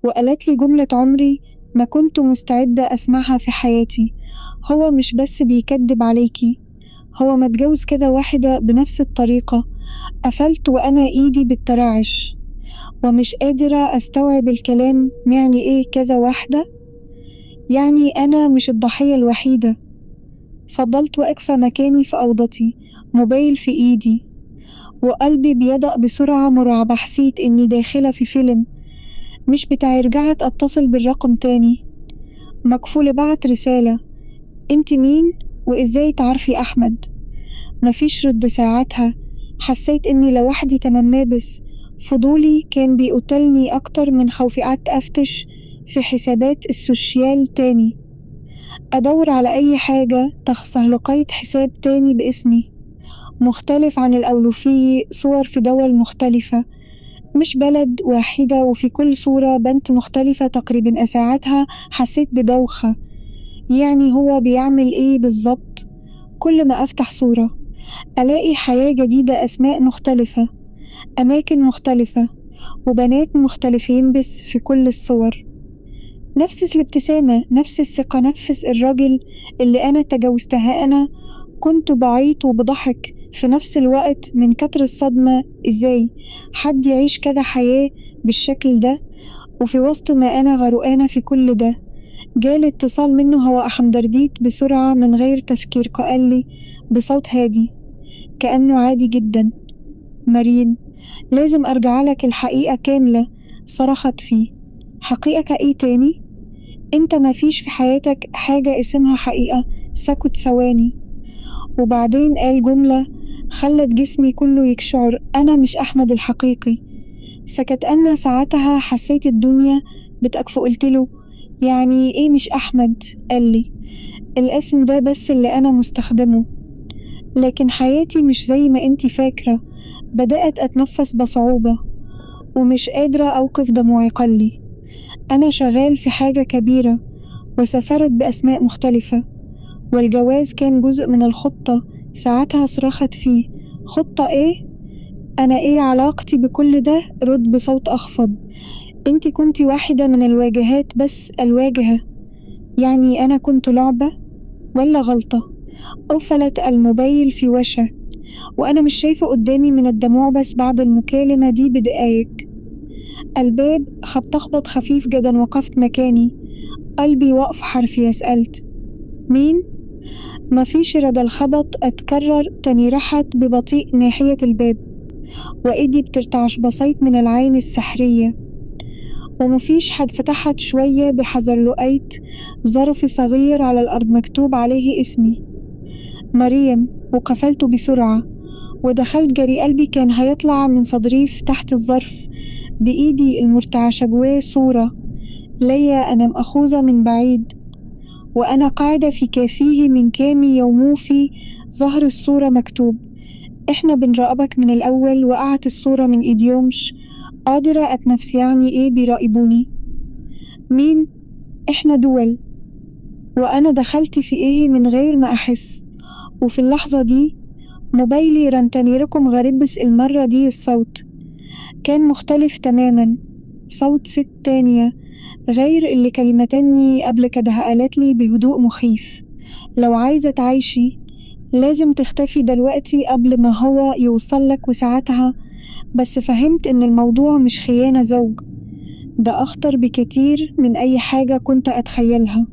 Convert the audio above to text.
وقالت لي جملة عمري ما كنت مستعدة أسمعها في حياتي: هو مش بس بيكدب عليكي، هو متجوز كذا واحدة بنفس الطريقة. قفلت وأنا إيدي بترعش ومش قادرة أستوعب الكلام. يعني إيه كذا واحدة؟ يعني أنا مش الضحية الوحيدة. فضلت واقفة مكاني في أوضتي، موبايل في إيدي وقلبي بيدق بسرعة مرعبة. حسيت إني داخلة في فيلم مش بتاع. رجعت أتصل بالرقم تاني. مكفول بعت رسالة: انت مين وإزاي تعرفي أحمد؟ مفيش رد. ساعتها حسيت إني لوحدي تمام، بس فضولي كان بيقتلني أكتر من خوفي. قعدت أفتش في حسابات السوشيال تاني، أدور على أي حاجة تخصه. لقيت حساب تاني باسمي مختلف عن الأول، فيه صور في دول مختلفة مش بلد واحدة، وفي كل صورة بنت مختلفة تقريبا. ساعتها حسيت بدوخة. يعني هو بيعمل ايه بالظبط؟ كل ما أفتح صورة ألاقي حياة جديدة، أسماء مختلفة، أماكن مختلفة، وبنات مختلفين. بس في كل الصور نفس الابتسامة، نفس الثقة، نفس الراجل اللي أنا تجاوزتها. أنا كنت بعيط وبضحك في نفس الوقت من كتر الصدمة. إزاي حد يعيش كذا حياة بالشكل ده؟ وفي وسط ما أنا غرقانة في كل ده جالي اتصال منه. هو أحمد. رديت بسرعة من غير تفكير. قال لي بصوت هادي كأنه عادي جدا: مارين، لازم أرجع لك الحقيقة كاملة. صرخت فيه: حقيقة إيه تاني؟ انت ما فيش في حياتك حاجة اسمها حقيقة. سكت ثواني وبعدين قال جملة خلت جسمي كله يقشعر: أنا مش أحمد الحقيقي. سكت. أنا ساعتها حسيت الدنيا بتقف. قلت له: يعني إيه مش أحمد؟ قال لي: الاسم ده بس اللي أنا مستخدمه، لكن حياتي مش زي ما انتي فاكرة. بدأت أتنفس بصعوبة ومش قادرة أوقف دموعي. قال لي: أنا شغال في حاجة كبيرة وسافرت بأسماء مختلفة، والجواز كان جزء من الخطة. ساعتها صرخت فيه: خطة إيه؟ أنا إيه علاقتي بكل ده؟ رد بصوت أخفض: أنت كنت واحدة من الواجهات، بس الواجهة يعني أنا كنت لعبة ولا غلطة؟ قفلت الموبايل في وشه وأنا مش شايفة قدامي من الدموع. بس بعد المكالمة دي بدقايق الباب خبط خفيف جدا. وقفت مكاني، قلبي وقف حرفيا. سألت: مين؟ مفيش رد. الخبط اتكرر تاني. رحت ببطيء ناحية الباب وإيدي بترتعش. بصيت من العين السحرية ومفيش حد. فتحت شوية بحذر. لقيت ظرف صغير على الأرض مكتوب عليه اسمي: مريم. وقفلته بسرعة ودخلت جري. قلبي كان هيطلع من صدري. فتحت الظرف بإيدي المرتعشة. جواه صورة ليا أنا مأخوذة من بعيد وأنا قاعدة في كافيه من كام يوم. وفي ظهر الصورة مكتوب: إحنا بنراقبك من الأول. وقعت الصورة من إيدي مش قادرة أتنفس. يعني إيه بيراقبوني؟ مين؟ إحنا دول، وأنا دخلت في إيه من غير ما أحس؟ وفي اللحظة دي موبايلي رن تاني. رقم غريب بس المرة دي الصوت كان مختلف تماما. صوت ست تانية غير اللي كلمتني قبل كده. قالت لي بهدوء مخيف: لو عايزة تعيشي لازم تختفي دلوقتي قبل ما هو يوصلك. وساعتها بس فهمت إن الموضوع مش خيانة زوج، ده أخطر بكتير من أي حاجة كنت أتخيلها.